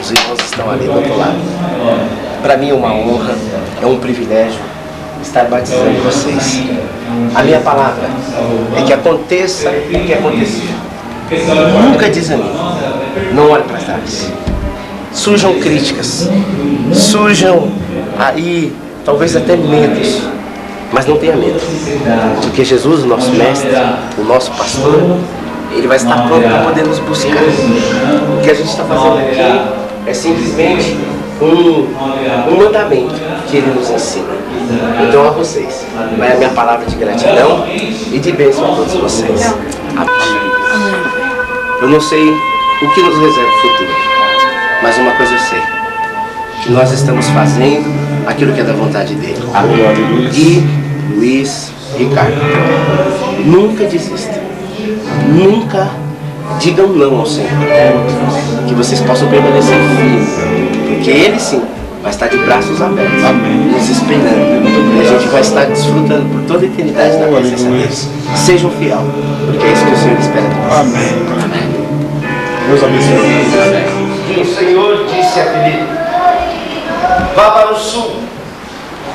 Os irmãos estão ali do outro lado. Para mim é uma honra, é um privilégio estar batizando vocês. A minha palavra é que aconteça o que acontecer. Nunca desanime, não olhe para trás. Surjam críticas, surjam aí talvez até medos, mas não tenha medo, porque Jesus, o nosso mestre, o nosso pastor, ele vai estar pronto para poder nos buscar. O que a gente está fazendo aqui é simplesmente um mandamento que ele nos ensina. Então a vocês vai a minha palavra de gratidão e de bênção a todos vocês. Amém. Eu não sei o que nos reserva o futuro, mas uma coisa eu sei, que nós estamos fazendo aquilo que é da vontade dele. Gui, Luiz, Ricardo, nunca desista, nunca digam não ao Senhor, que vocês possam permanecer firmes, porque ele sim vai estar de braços abertos, nos esperando, e a gente vai estar desfrutando por toda a eternidade na presença deles. Sejam fiel, porque é isso que o Senhor espera de vocês. Amém. Deus abençoe. Amém. E o Senhor disse a Filipe: vá para o sul,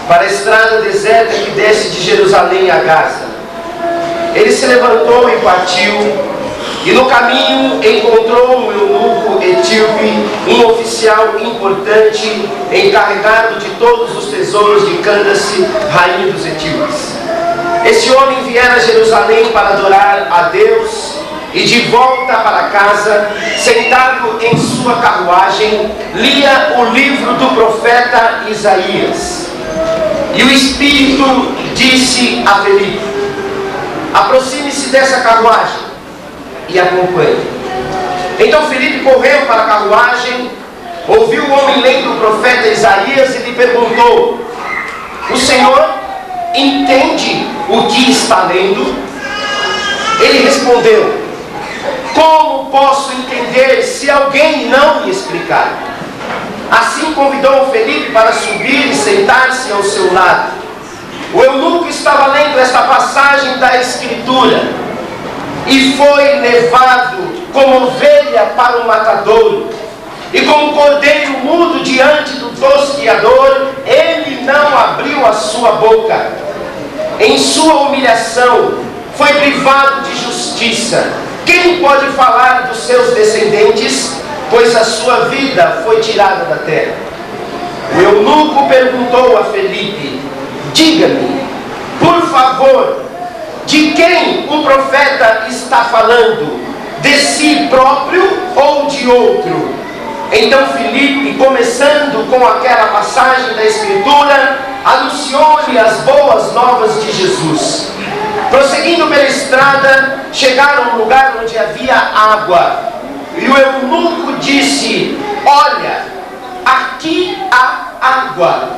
para a estrada deserta que desce de Jerusalém a Gaza. Ele se levantou e partiu, e no caminho encontrou um eunuco etíope, um oficial importante, encarregado de todos os tesouros de Cândace, rainha dos etíopes. Esse homem viera a Jerusalém para adorar a Deus, e de volta para casa, sentado em sua carruagem, lia o livro do profeta Isaías. E o Espírito disse a Felipe: aproxime-se dessa carruagem e acompanhe. Então Felipe correu para a carruagem, ouviu o homem lendo o profeta Isaías e lhe perguntou: o Senhor entende o que está lendo? Ele respondeu: como posso entender se alguém não me explicar? Assim convidou Felipe para subir e sentar-se ao seu lado. O eunuco estava lendo esta passagem da Escritura: e foi levado como ovelha para o matadouro, e como cordeiro mudo diante do tosquiador, ele não abriu a sua boca. Em sua humilhação foi privado de justiça. Quem pode falar dos seus descendentes, pois a sua vida foi tirada da terra? O eunuco perguntou a Felipe: diga-me, por favor, de quem o profeta está falando? De si próprio ou de outro? Então Felipe, começando com aquela passagem da Escritura, anunciou-lhe as boas novas de Jesus. Prosseguindo pela estrada, chegaram a um lugar onde havia água. E o eunuco disse: olha, aqui há água.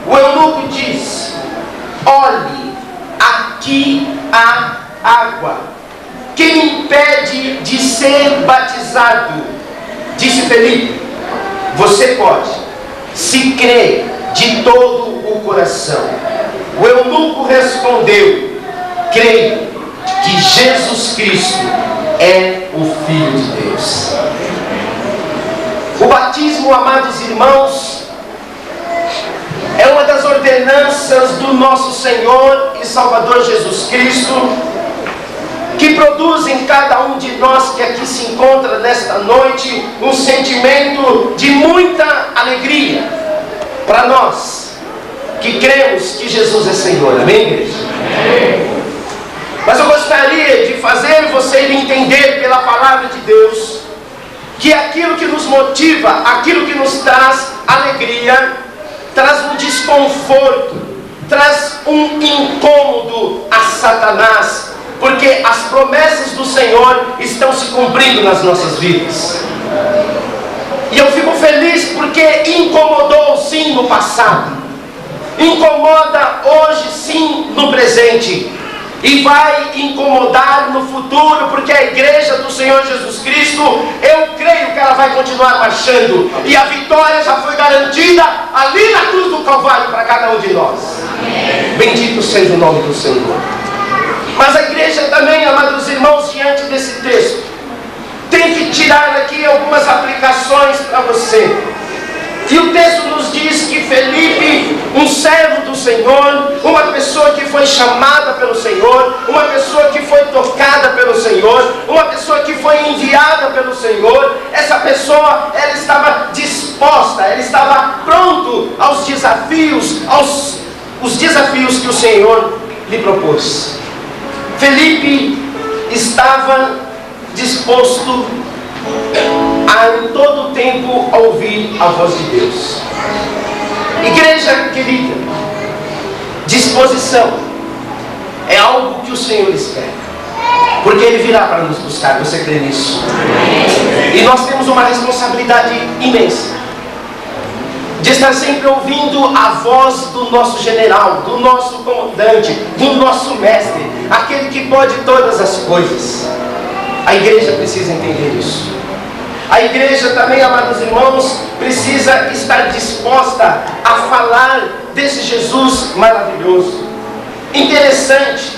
O eunuco disse: olhe, aqui há água. Quem me impede de ser batizado? Disse Felipe: você pode, se crê de todo o coração. O eunuco respondeu: creio que Jesus Cristo é o Filho de Deus. O batismo, amados irmãos, é uma das ordenanças do nosso Senhor e Salvador Jesus Cristo, que produz em cada um de nós que aqui se encontra nesta noite um sentimento de muita alegria para nós que cremos que Jesus é Senhor. Amém, igreja? Amém. Mas eu gostaria de fazer você entender pela palavra de Deus que aquilo que nos motiva, aquilo que nos traz alegria, traz um desconforto, traz um incômodo a Satanás, porque as promessas do Senhor estão se cumprindo nas nossas vidas. E eu fico feliz porque incomodou sim no passado, incomoda hoje sim no presente, e vai incomodar no futuro, porque a igreja do Senhor Jesus Cristo, eu creio que ela vai continuar marchando, e a vitória já foi garantida ali na cruz do Calvário para cada um de nós. Amém. Bendito seja o nome do Senhor. Mas a igreja também, amados irmãos, diante desse texto, tem que tirar aqui algumas aplicações para você. Senhor, uma pessoa que foi chamada pelo Senhor, uma pessoa que foi tocada pelo Senhor, uma pessoa que foi enviada pelo Senhor. Essa pessoa, ela estava disposta, ela estava pronto aos desafios, os desafios que o Senhor lhe propôs. Felipe estava disposto a em todo o tempo ouvir a voz de Deus. Igreja querida, disposição é algo que o Senhor espera, porque Ele virá para nos buscar. Você crê nisso? E nós temos uma responsabilidade imensa de estar sempre ouvindo a voz do nosso general, do nosso comandante, do nosso mestre, aquele que pode todas as coisas. A igreja precisa entender isso. A igreja também, amados irmãos, precisa estar disposta a falar desse Jesus maravilhoso. Interessante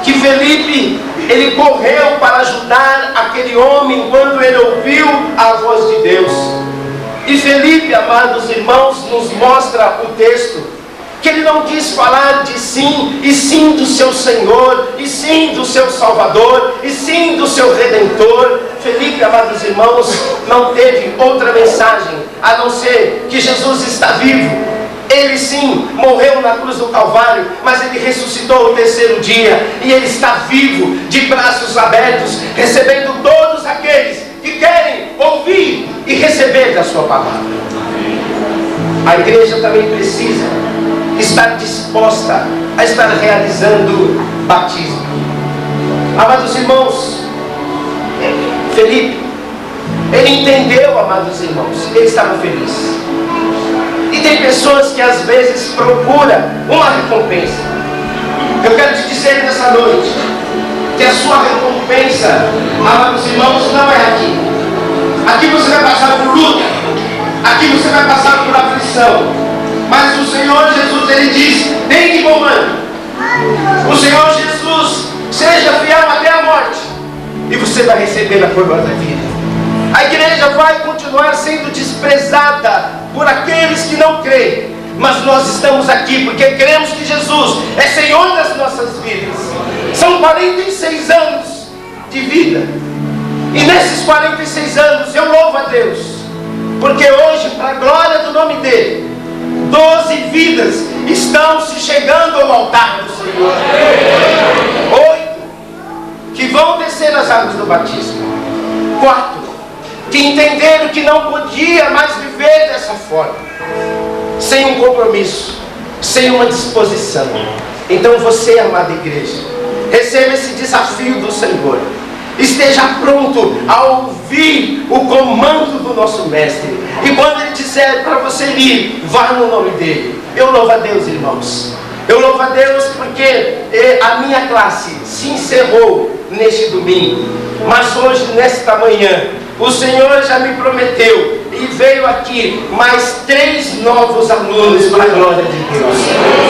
que Felipe, ele correu para ajudar aquele homem quando ele ouviu a voz de Deus. E Felipe, amados irmãos, nos mostra o texto que ele não quis falar de sim, e sim do seu Senhor, e sim do seu Salvador, e sim do seu Redentor. Felipe, amados irmãos, não teve outra mensagem a não ser que Jesus está vivo. Ele sim morreu na cruz do Calvário, mas Ele ressuscitou o terceiro dia, e Ele está vivo, de braços abertos, recebendo todos aqueles que querem ouvir e receber da sua palavra. A igreja também precisa estar disposta a estar realizando batismo. Amados irmãos, Felipe, ele entendeu, amados irmãos, ele estava feliz. E tem pessoas que às vezes procuram uma recompensa. Eu quero te dizer nessa noite que a sua recompensa, amados irmãos, não é aqui. Aqui você vai passar por luta, aqui você vai passar por aflição. Mas o Senhor Jesus, Ele diz: nem que comando. O Senhor Jesus, seja fiel até a morte, e você vai receber a coroa da vida. A igreja vai continuar sendo desprezada por aqueles que não creem, mas nós estamos aqui porque cremos que Jesus é Senhor das nossas vidas. São 46 anos de vida, e nesses 46 anos eu louvo a Deus, porque hoje, para a glória do nome dEle, 12 vidas estão se chegando ao altar do Senhor. 8 que vão descer as águas do batismo. 4 que entenderam que não podia mais viver dessa forma, sem um compromisso, sem uma disposição. Então você, amada igreja, receba esse desafio do Senhor. Esteja pronto a ouvir o comando do nosso mestre. E quando ele disser para você ir, vá no nome dele. Eu louvo a Deus, irmãos. Eu louvo a Deus porque a minha classe se encerrou neste domingo. Mas hoje, nesta manhã, o Senhor já me prometeu, e veio aqui mais 3 novos alunos para a glória de Deus.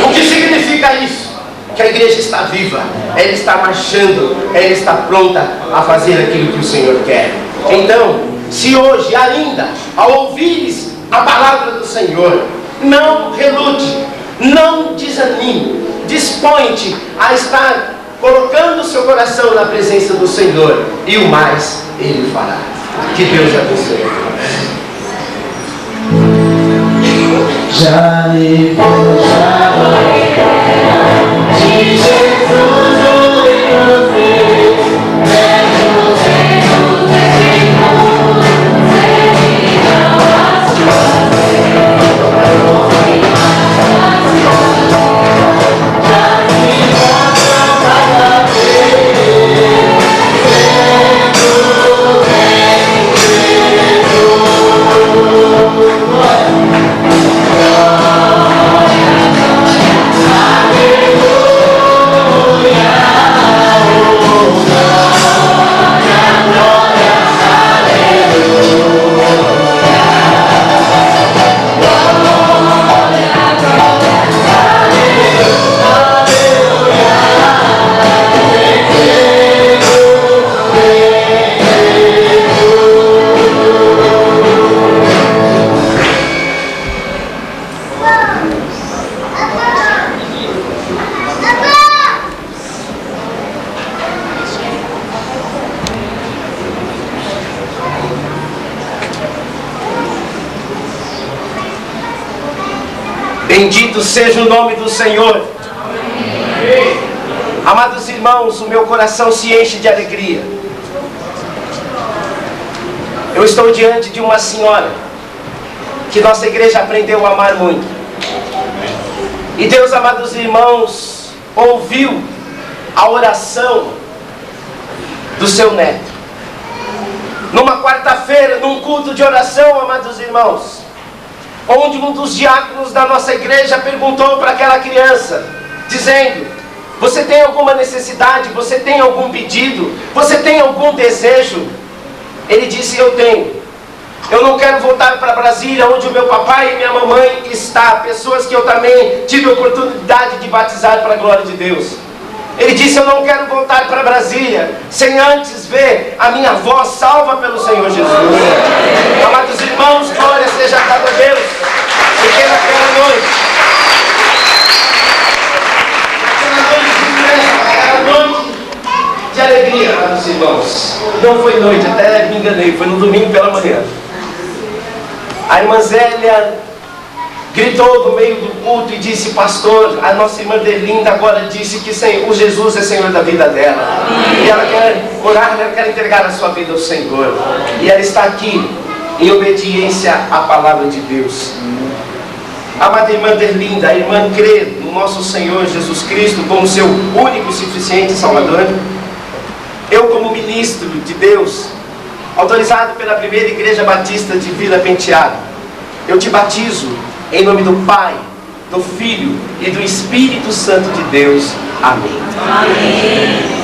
O que significa isso? Que a igreja está viva, ela está marchando, ela está pronta a fazer aquilo que o Senhor quer. Então, se hoje ainda, ao ouvires a palavra do Senhor, não relute, não desanime, dispõe-te a estar colocando o seu coração na presença do Senhor, e o mais Ele fará. Que Deus abençoe. Já me de Jesus, Bendito seja o nome do Senhor. Amados irmãos, o meu coração se enche de alegria. Eu estou diante de uma senhora que nossa igreja aprendeu a amar muito. E Deus, amados irmãos, ouviu a oração do seu neto. Numa quarta-feira, num culto de oração, amados irmãos, onde um dos diáconos da nossa igreja perguntou para aquela criança, dizendo: você tem alguma necessidade? Você tem algum pedido? Você tem algum desejo? Ele disse: eu tenho. Eu não quero voltar para Brasília, onde o meu papai e minha mamãe estão, pessoas que eu também tive a oportunidade de batizar para a glória de Deus. Ele disse: eu não quero voltar para Brasília sem antes ver a minha avó salva pelo Senhor Jesus. Amados irmãos, glória seja dada a Deus, porque naquela noite de alegria, amados irmãos, não foi noite, até me enganei, foi no domingo pela manhã. A irmã Zélia gritou no meio do culto e disse: pastor, a nossa irmã Delinda agora disse que o Jesus é Senhor da vida dela. E ela quer orar, ela quer entregar a sua vida ao Senhor. E ela está aqui em obediência à palavra de Deus. Amada irmã Delinda, a irmã crê no nosso Senhor Jesus Cristo como seu único e suficiente Salvador. Eu, como ministro de Deus, autorizado pela primeira igreja batista de Vila Penteado, eu te batizo em nome do Pai, do Filho e do Espírito Santo de Deus. Amém. Amém.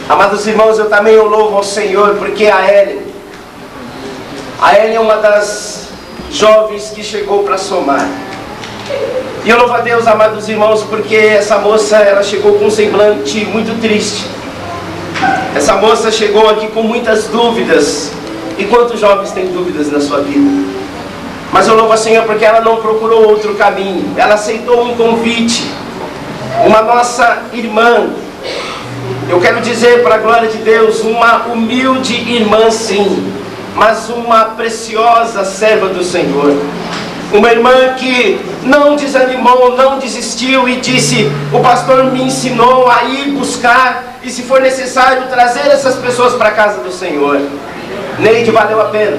Amados irmãos, eu também louvo ao Senhor, porque a Ellen é uma das jovens que chegou para somar. E eu louvo a Deus, amados irmãos, porque essa moça, ela chegou com um semblante muito triste. Essa moça chegou aqui com muitas dúvidas. E quantos jovens têm dúvidas na sua vida? Mas eu louvo ao Senhor porque ela não procurou outro caminho. Ela aceitou um convite. Uma nossa irmã, eu quero dizer para a glória de Deus, uma humilde irmã sim, mas uma preciosa serva do Senhor. Uma irmã que não desanimou, não desistiu e disse: o pastor me ensinou a ir buscar e, se for necessário, trazer essas pessoas para a casa do Senhor. Neide, valeu a pena,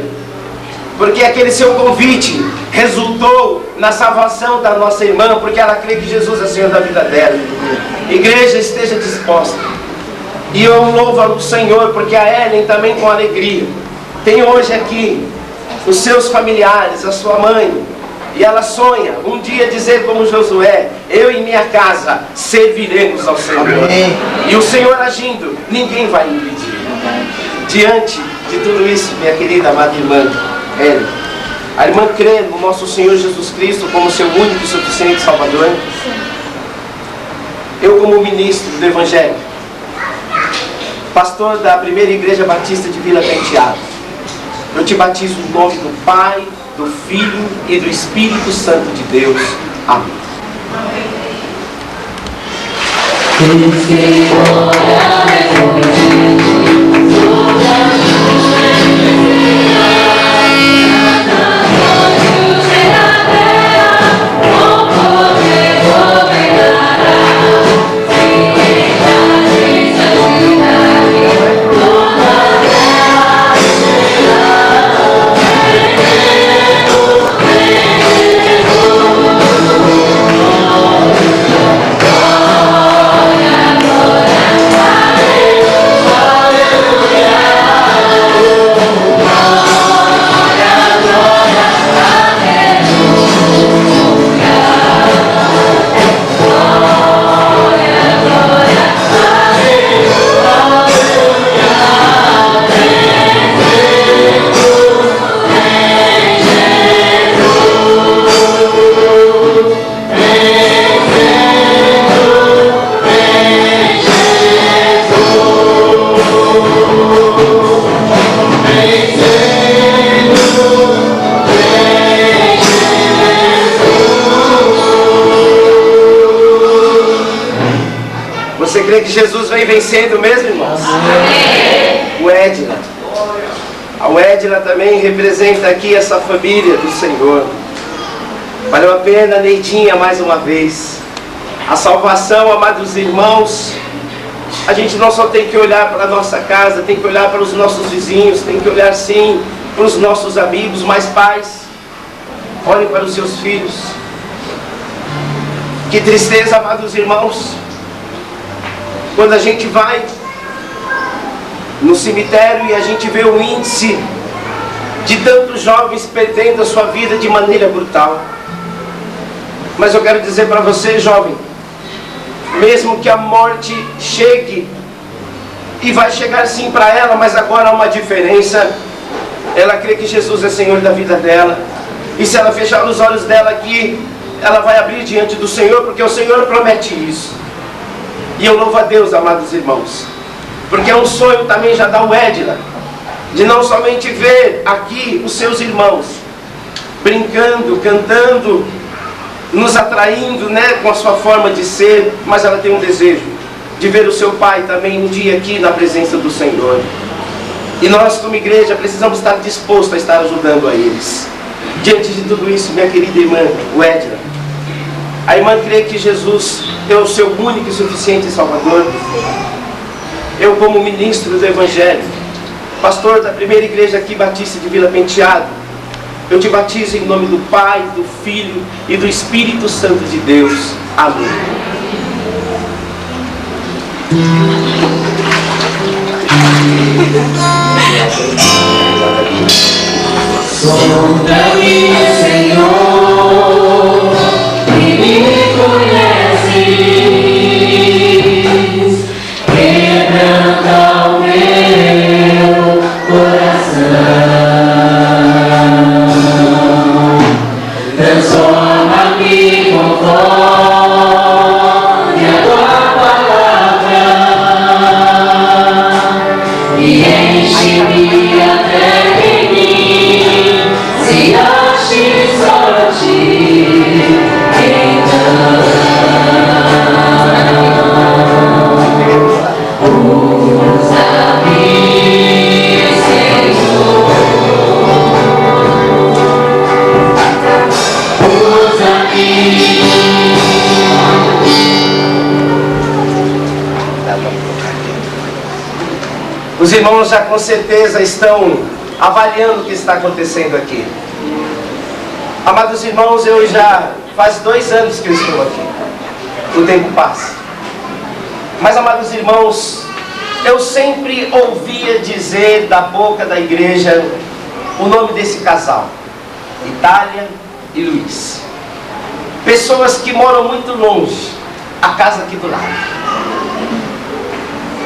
porque aquele seu convite resultou na salvação da nossa irmã, porque ela crê que Jesus é Senhor da vida dela. Igreja, esteja disposta. E eu louvo ao Senhor, porque a Ellen também, com alegria, tem hoje aqui os seus familiares, a sua mãe, e ela sonha um dia dizer como Josué: eu e minha casa serviremos ao Senhor. Amém. E o Senhor agindo, ninguém vai impedir. Diante de tudo isso, minha querida amada irmã Ellen, a irmã crê no nosso Senhor Jesus Cristo como seu único e suficiente Salvador. Eu, como ministro do Evangelho, pastor da primeira igreja batista de Vila Penteado, eu te batizo em nome do Pai, do Filho e do Espírito Santo de Deus. Amém. crê que Jesus vem vencendo mesmo, irmãos? Amém. O Edna. A Edna também representa aqui essa família do Senhor. Valeu a pena, Neidinha, mais uma vez. A salvação, amados irmãos, a gente não só tem que olhar para a nossa casa, tem que olhar para os nossos vizinhos, tem que olhar sim para os nossos amigos, mas pais, olhem para os seus filhos. Que tristeza, amados irmãos, quando a gente vai no cemitério e a gente vê o índice de tantos jovens perdendo a sua vida de maneira brutal. Mas eu quero dizer para você, jovem, mesmo que a morte chegue, e vai chegar sim para ela, mas agora há uma diferença. Ela crê que Jesus é Senhor da vida dela, e se ela fechar os olhos dela aqui, ela vai abrir diante do Senhor, porque o Senhor promete isso. E eu louvo a Deus, amados irmãos, porque é um sonho também já da Edna, de não somente ver aqui os seus irmãos brincando, cantando, nos atraindo, né, com a sua forma de ser, mas ela tem um desejo de ver o seu pai também um dia aqui na presença do Senhor. E nós, como igreja, precisamos estar dispostos a estar ajudando a eles. Diante de tudo isso, minha querida irmã Edna, a irmã crê que Jesus é o seu único e suficiente Salvador. Eu, como ministro do Evangelho, pastor da primeira igreja aqui batista de Vila Penteado, eu te batizo em nome do Pai, do Filho e do Espírito Santo de Deus. Amém. Sonda-me, Senhor, e me conheces, quebranta o meu coração, transforma-me conforme a tua palavra e enche-me até em mim, se ache só ti, então usa-me, Senhor, usa-me. Os irmãos já com certeza estão avaliando o que está acontecendo aqui. Amados irmãos, eu já faz 2 anos que eu estou aqui. O tempo passa. Mas, amados irmãos, eu sempre ouvia dizer da boca da igreja o nome desse casal, Itália e Luiz. Pessoas que moram muito longe, a casa aqui do lado.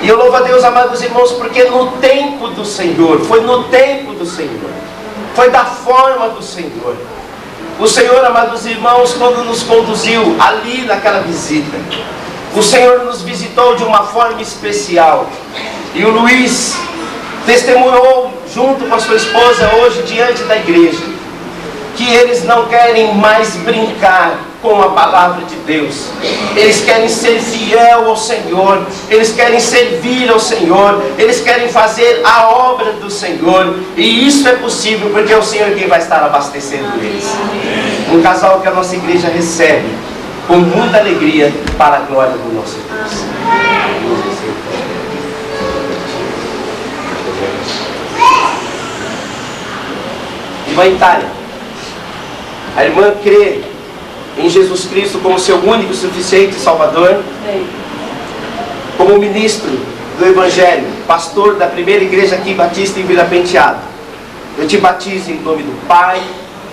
E eu louvo a Deus, amados irmãos, porque no tempo do Senhor, foi no tempo do Senhor, foi da forma do Senhor. O Senhor, amados irmãos, quando nos conduziu ali naquela visita, o Senhor nos visitou de uma forma especial. E o Luiz testemunhou junto com a sua esposa hoje diante da igreja, que eles não querem mais brincar com a palavra de Deus. Eles querem ser fiel ao Senhor, eles querem servir ao Senhor, eles querem fazer a obra do Senhor, e isso é possível porque é o Senhor quem vai estar abastecendo eles. Um casal que a nossa igreja recebe com muita alegria para a glória do nosso Deus. Irmã Itália, a irmã crê em Jesus Cristo como seu único e suficiente Salvador, como ministro do Evangelho, pastor da primeira igreja aqui batista em Vila Penteado. Eu te batizo em nome do Pai,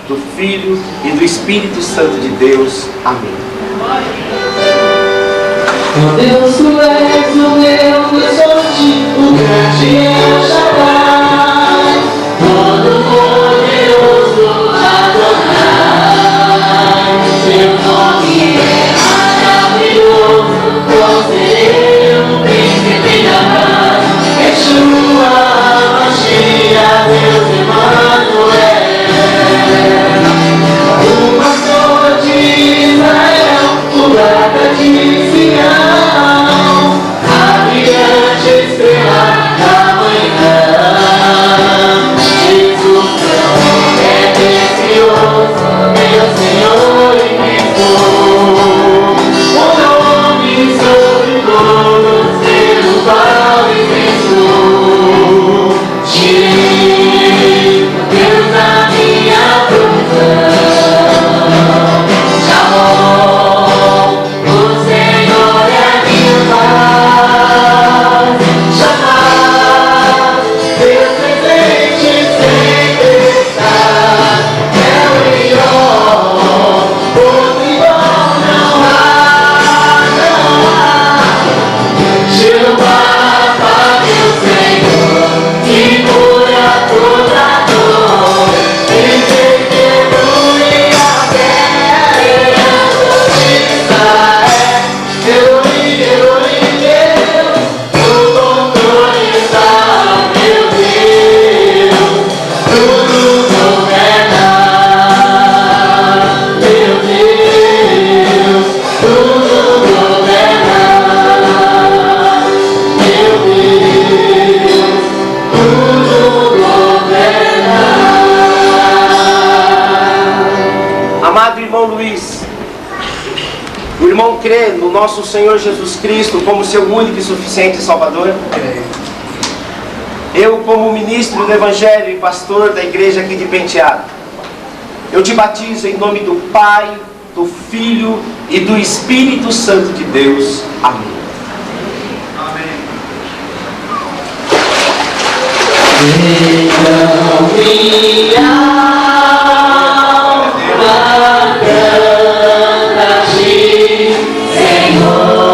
do Filho e do Espírito Santo de Deus. Amém. Deus, tu és o meu horizonte, o grande El Shaddai, todo poderoso Adonai. Seu nome é maravilhoso, conselheiro, príncipe da paz, Yeshua, Mashiach, Deus Emmanuel. O pastor de Israel, o guarda de Sião, a Luiz. O irmão crê no nosso Senhor Jesus Cristo como seu único e suficiente Salvador? Eu, como ministro do Evangelho e pastor da igreja aqui de Penteado, eu te batizo em nome do Pai, do Filho e do Espírito Santo de Deus. Amém. Então minha alma canta a ti, Senhor.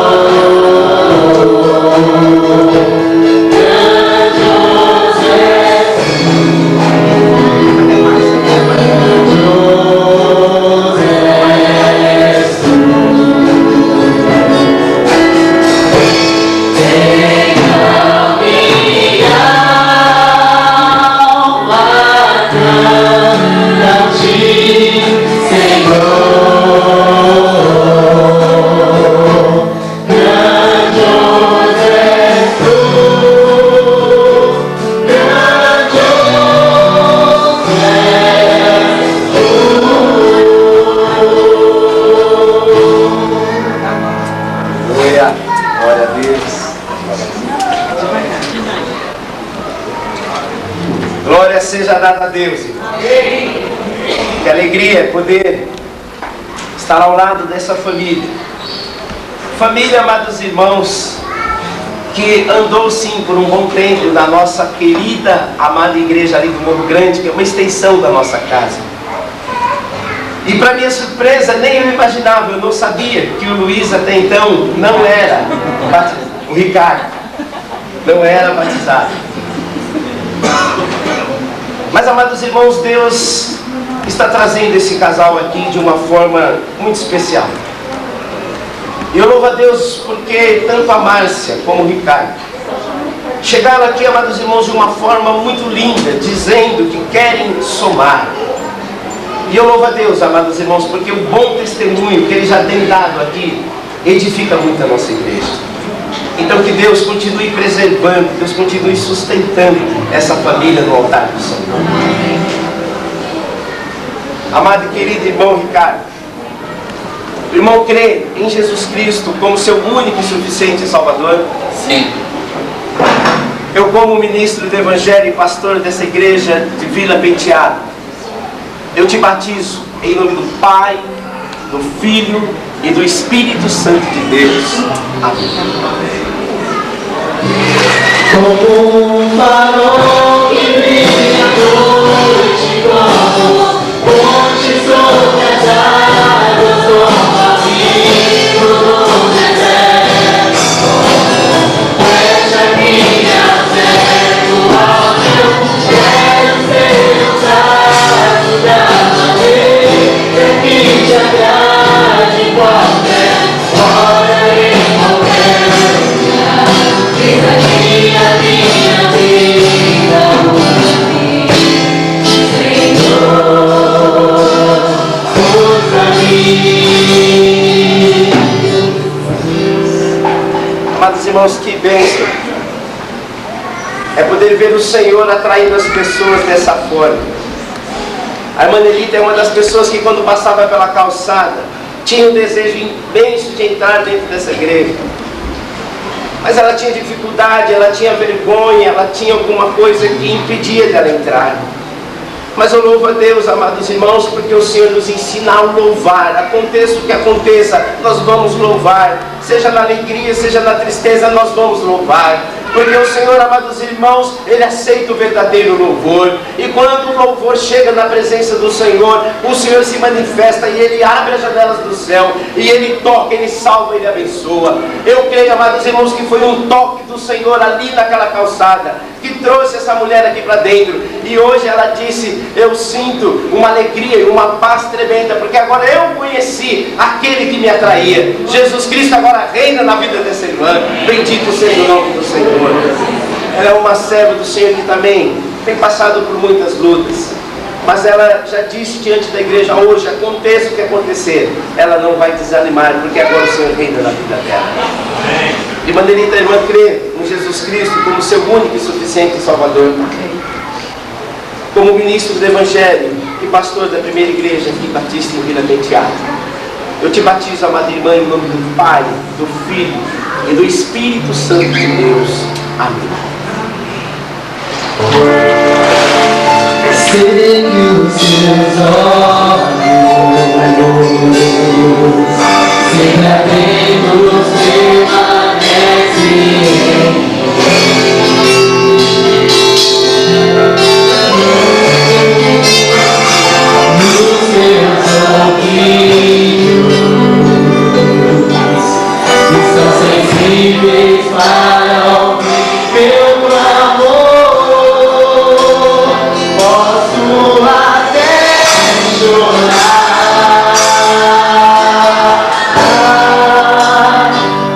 Glória seja dada a Deus, irmão. Que alegria poder estar ao lado dessa família. Família, amados irmãos, que andou sim por um bom tempo na nossa querida, amada igreja ali do Morro Grande, que é uma extensão da nossa casa. E para minha surpresa, nem eu imaginava, eu não sabia que o Luiz até então não era batizado, o Ricardo não era batizado. Mas, amados irmãos, Deus está trazendo esse casal aqui de uma forma muito especial. E eu louvo a Deus porque tanto a Márcia como o Ricardo chegaram aqui, amados irmãos, de uma forma muito linda, dizendo que querem somar. E eu louvo a Deus, amados irmãos, porque o bom testemunho que Ele já tem dado aqui edifica muito a nossa igreja. Então que Deus continue preservando, Deus continue sustentando essa família no altar do Senhor. Amado e querido irmão Ricardo, o irmão crê em Jesus Cristo como seu único e suficiente Salvador? Sim. Eu, como ministro do Evangelho e pastor dessa igreja de Vila Penteado, eu te batizo em nome do Pai, do Filho e do Espírito Santo de Deus. Amém. Como um farol que brilha à noite, como ponte sobre as águas, como amigo no deserto, fecha minha fé no alto, quero ser usado da maneira que te agrade em qualquer hora e em qualquer lugar. Usa minha vida, usa-me, Senhor, usa-me. Amados irmãos, que bênção é poder ver o Senhor atraindo as pessoas dessa forma. A irmã Nelita é uma das pessoas que, quando passava pela calçada, tinha um desejo imenso de entrar dentro dessa igreja. Mas ela tinha dificuldade, ela tinha vergonha, ela tinha alguma coisa que impedia dela entrar. Mas eu louvo a Deus, amados irmãos, porque o Senhor nos ensina a louvar. Aconteça o que aconteça, nós vamos louvar. Seja na alegria, seja na tristeza, nós vamos louvar. Porque o Senhor, amados irmãos, Ele aceita o verdadeiro louvor. E quando o louvor chega na presença do Senhor, o Senhor se manifesta e Ele abre as janelas do céu. E Ele toca, Ele salva, Ele abençoa. Eu creio, amados irmãos, que foi um toque do Senhor ali naquela calçada que trouxe essa mulher aqui para dentro. E hoje ela disse: eu sinto uma alegria e uma paz tremenda, porque agora eu conheci aquele que me atraía. Jesus Cristo agora reina na vida dessa irmã. Bendito seja o nome do Senhor. Ela é uma serva do Senhor que também tem passado por muitas lutas, mas ela já disse diante da igreja hoje: aconteça o que acontecer, ela não vai desanimar, porque agora o Senhor reina na vida dela. De maneira que a irmã crê em Jesus Cristo como seu único e suficiente Salvador. Como ministro do Evangelho e pastor da primeira igreja aqui batista em Vila Penteado, Eu te batizo, amada irmã, em nome do Pai, do Filho e do Espírito Santo de Deus. Amém. Segue os seus olhos, siga atentos, permanece nos seus ouvidos, que são sensíveis para ouvir meu clamor. Posso até chorar,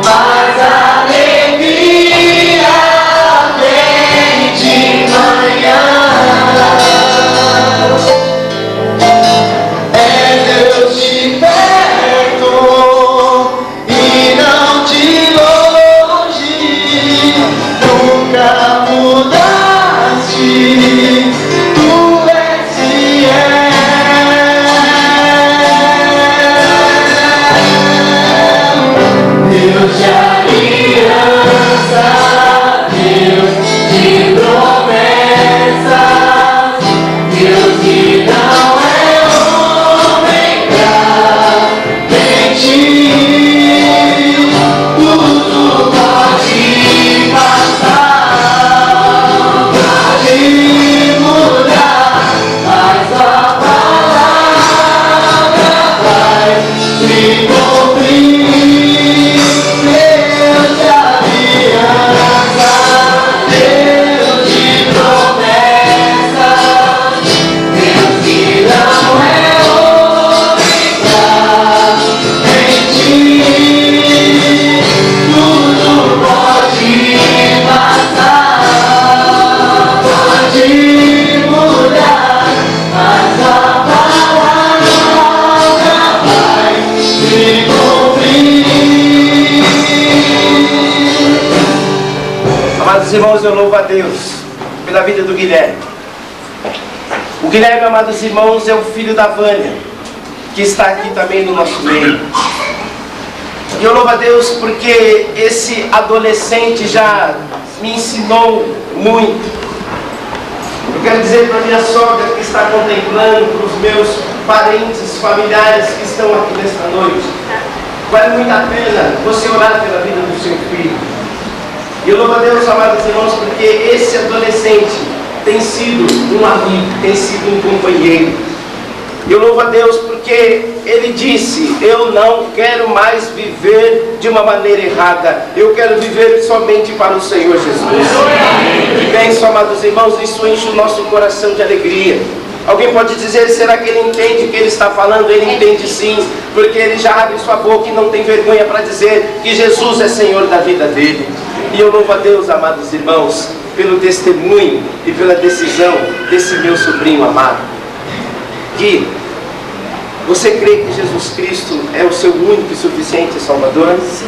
mas a alegria vem de manhã. É Deus de perto e não de longe, nunca mudaste. Deus de aliança, Deus de promessas, Deus que não é homem pra mentir. Tudo pode passar, pode mudar, mas a palavra vai se cumprir. Amados irmãos, eu louvo a Deus pela vida do Guilherme. O Guilherme, amados irmãos, é o filho da Vânia, que está aqui também no nosso meio. E eu louvo a Deus porque esse adolescente já me ensinou muito. Eu quero dizer para minha sogra que está contemplando, para os meus parentes, familiares que estão aqui nesta noite, vale muito a pena você orar pela vida do seu filho. E eu louvo a Deus, amados irmãos, porque esse adolescente tem sido um amigo, tem sido um companheiro. E eu louvo a Deus porque ele disse: eu não quero mais viver de uma maneira errada, eu quero viver somente para o Senhor Jesus. E bem, amados irmãos, isso enche o nosso coração de alegria. Alguém pode dizer: será que ele entende o que ele está falando? Ele entende sim, porque ele já abre sua boca e não tem vergonha para dizer que Jesus é Senhor da vida dele. E eu louvo a Deus, amados irmãos, pelo testemunho e pela decisão desse meu sobrinho amado. Que você crê que Jesus Cristo é o seu único e suficiente Salvador? Sim.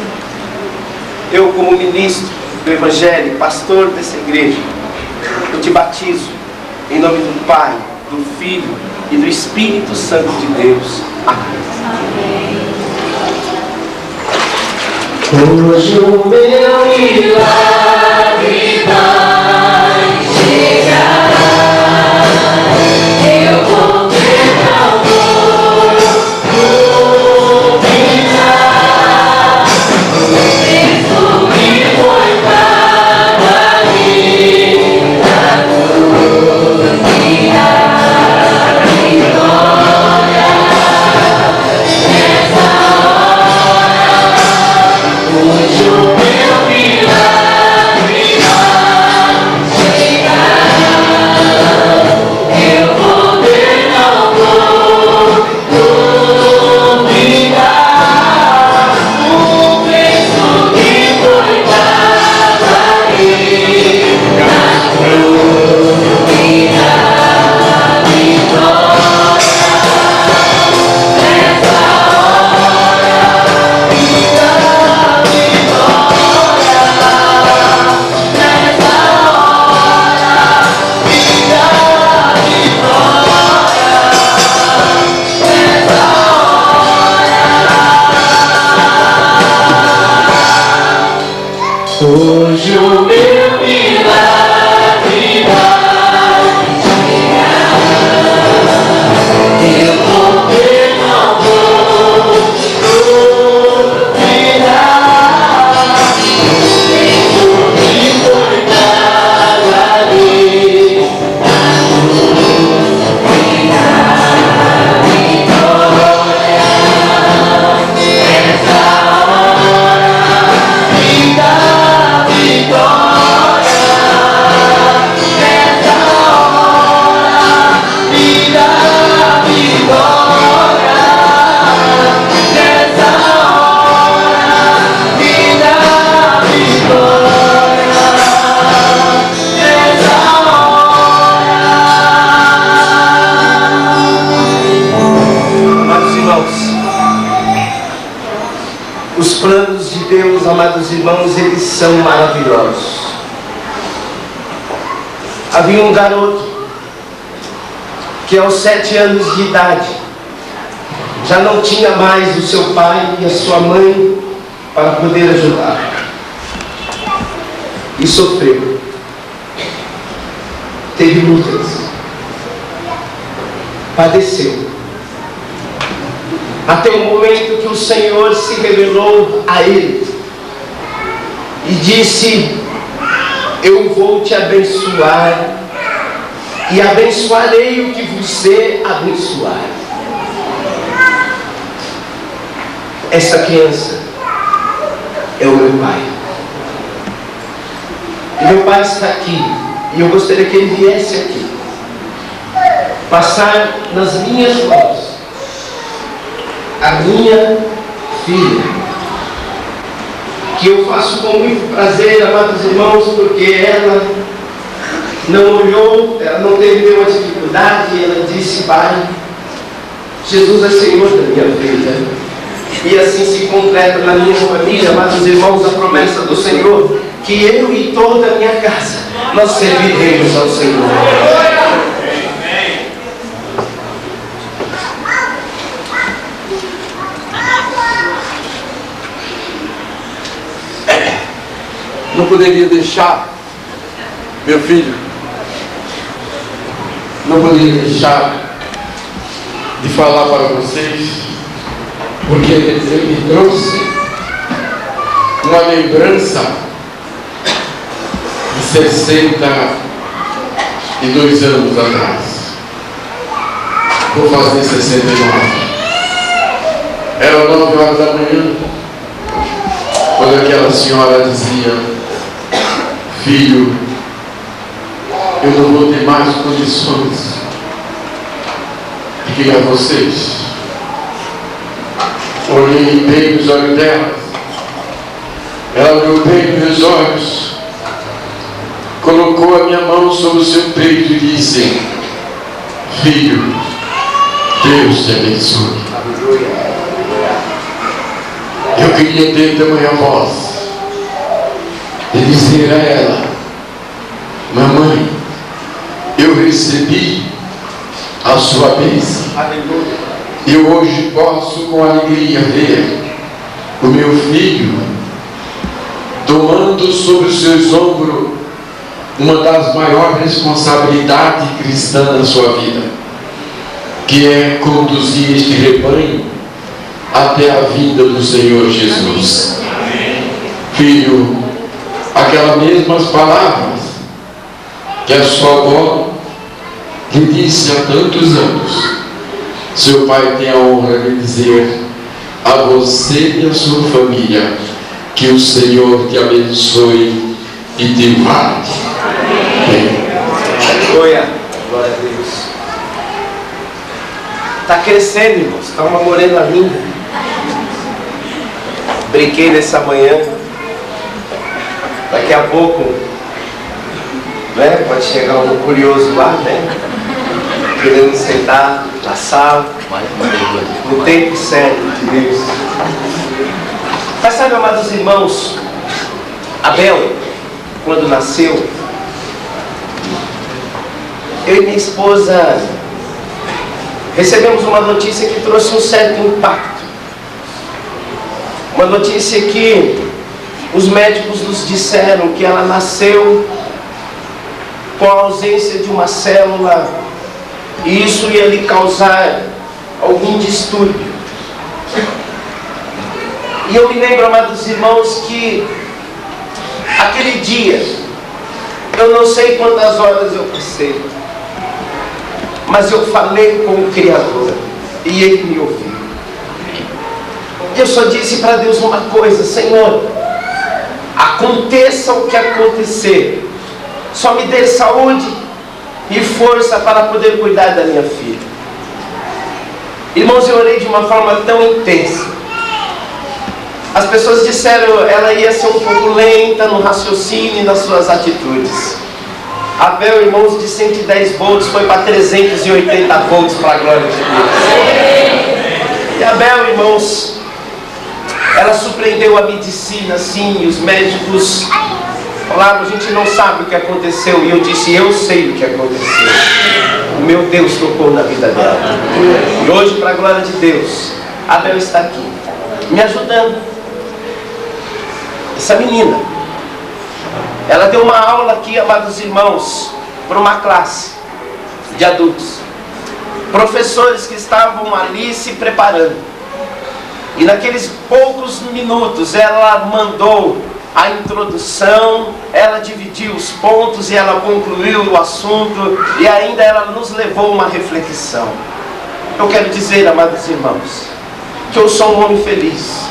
Eu, como ministro do Evangelho, pastor dessa igreja, eu te batizo em nome do Pai, do Filho e do Espírito Santo de Deus. Amém. Hoje o meu milagre vai chegar. Eu vou ver amor iluminar. Cristo me foi para mim na cruz e a vitória nessa hora. Hoje o meu milagre Deus, amados irmãos, eles são maravilhosos. Havia um garoto que aos 7 anos de idade já não tinha mais o seu pai e a sua mãe para poder ajudar. E sofreu. Teve lutas. Padeceu. Até o momento que o Senhor se revelou a ele e disse: eu vou te abençoar e abençoarei o que você abençoar. Essa criança é o meu pai. E meu pai está aqui. E eu gostaria que ele viesse aqui, passar nas minhas mãos a minha filha, que eu faço com muito prazer, amados irmãos, porque ela não olhou, ela não teve nenhuma dificuldade, ela disse: pai, Jesus é Senhor da minha vida. E assim se completa na minha família, amados irmãos, a promessa do Senhor, que eu e toda a minha casa, nós serviremos ao Senhor. Não poderia deixar, meu filho, não poderia deixar de falar para vocês, porque ele me trouxe uma lembrança de 62 anos atrás. Vou fazer 69. Era 9 horas da manhã, quando aquela senhora dizia: filho, eu não vou ter mais condições de criar vocês. Olhei bem nos olhos dela, ela olhou bem nos meus olhos, colocou a minha mão sobre o seu peito e disse: filho, Deus te abençoe. Eu queria ter tamanha voz e dizer a ela: mamãe, eu recebi a sua bênção. Eu hoje posso com alegria ver o meu filho tomando sobre os seus ombros uma das maiores responsabilidades cristãs da sua vida, que é conduzir este rebanho até a vinda do Senhor Jesus. Amém. Filho, aquelas mesmas palavras que a sua avó lhe disse há tantos anos, seu pai tem a honra de dizer a você e a sua família: que o Senhor te abençoe e te guarde. Aleluia, glória a Deus. Está crescendo, irmãos, está uma morena linda. Brinquei nessa manhã. Daqui a pouco, né, pode chegar um curioso lá, né, querendo sentar na sala, no tempo certo de Deus. Mas sabe, amados irmãos, Abel, quando nasceu, eu e minha esposa recebemos uma notícia que trouxe um certo impacto. Uma notícia que os médicos nos disseram que ela nasceu com a ausência de uma célula, e isso ia lhe causar algum distúrbio. E eu me lembro, amados irmãos, que aquele dia, eu não sei quantas horas eu passei, mas eu falei com o Criador e Ele me ouviu. E eu só disse para Deus uma coisa: Senhor, aconteça o que acontecer, só me dê saúde e força para poder cuidar da minha filha. Irmãos, eu orei de uma forma tão intensa. As pessoas disseram ela ia ser um pouco lenta no raciocínio e nas suas atitudes. Abel, irmãos, de 110 volts foi para 380 volts, para a glória de Deus. E Abel, irmãos, Ela surpreendeu a medicina, sim, e os médicos falaram, a gente não sabe o que aconteceu. E eu disse, eu sei o que aconteceu. O meu Deus tocou na vida dela. E hoje, para a glória de Deus, a Bel está aqui, me ajudando. Essa menina, ela deu uma aula aqui, amados irmãos, para uma classe de adultos. Professores que estavam ali se preparando. E naqueles poucos minutos ela mandou a introdução, ela dividiu os pontos e ela concluiu o assunto e ainda ela nos levou a uma reflexão. Eu quero dizer, amados irmãos, que eu sou um homem feliz,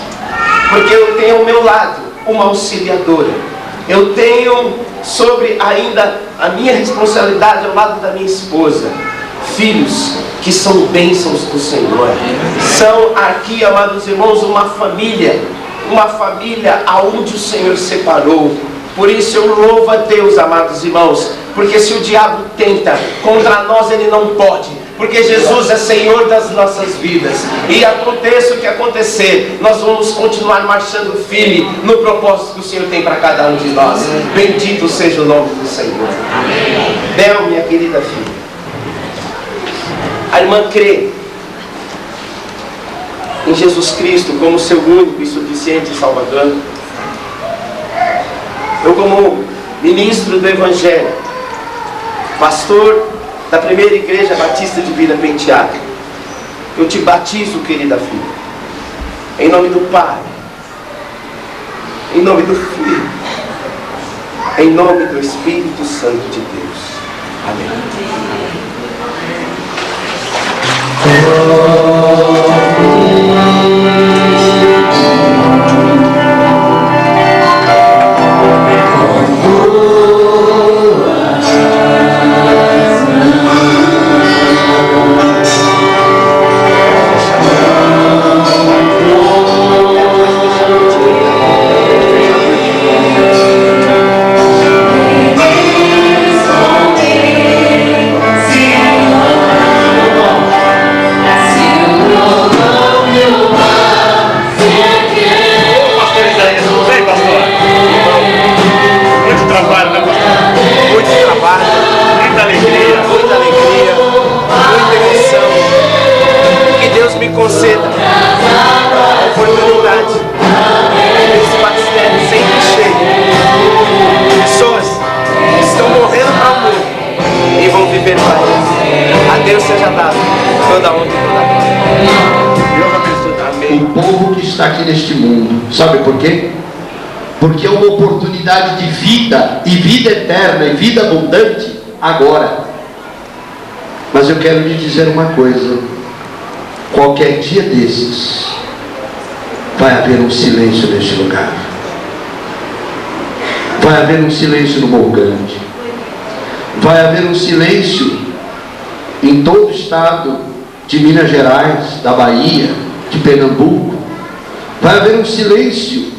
porque eu tenho ao meu lado uma auxiliadora. Eu tenho sobre ainda a minha responsabilidade ao lado da minha esposa, filhos que são bênçãos do Senhor. São aqui, amados irmãos, uma família aonde o Senhor separou. Por isso eu louvo a Deus, amados irmãos, porque se o diabo tenta contra nós, ele não pode, porque Jesus é Senhor das nossas vidas. E aconteça o que acontecer, nós vamos continuar marchando firme no propósito que o Senhor tem para cada um de nós. Bendito seja o nome do Senhor. Bel, minha querida filha, a irmã crê em Jesus Cristo como seu único e suficiente Salvador. Eu, como ministro do Evangelho, pastor da primeira igreja batista de Vila Penteado, eu te batizo, querida filha, em nome do Pai, em nome do Filho, em nome do Espírito Santo de Deus. Amém. Conceda a oportunidade desse batistério sempre cheio. Pessoas que estão morrendo para o mundo e vão viver para Ele. A Deus seja dado toda a honra e toda a glória. Deus abençoe. Amém. O povo que está aqui neste mundo, sabe por quê? Porque é uma oportunidade de vida, e vida eterna, e vida abundante agora. Mas eu quero lhe dizer uma coisa: qualquer dia desses vai haver um silêncio neste lugar. Vai haver um silêncio no Morro Grande. Vai haver um silêncio em todo o estado de Minas Gerais, da Bahia, de Pernambuco. Vai haver um silêncio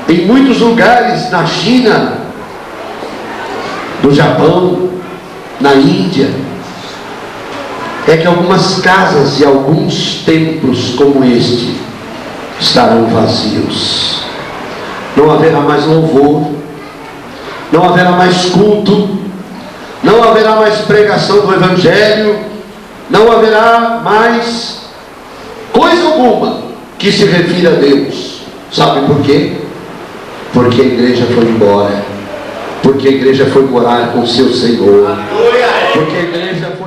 em muitos lugares na China, no Japão, na Índia. É que algumas casas e alguns templos como este estarão vazios. Não haverá mais louvor, não haverá mais culto, não haverá mais pregação do Evangelho, não haverá mais coisa alguma que se refira a Deus. Sabe por quê? Porque a igreja foi embora, porque a igreja foi morar com seu Senhor, porque a igreja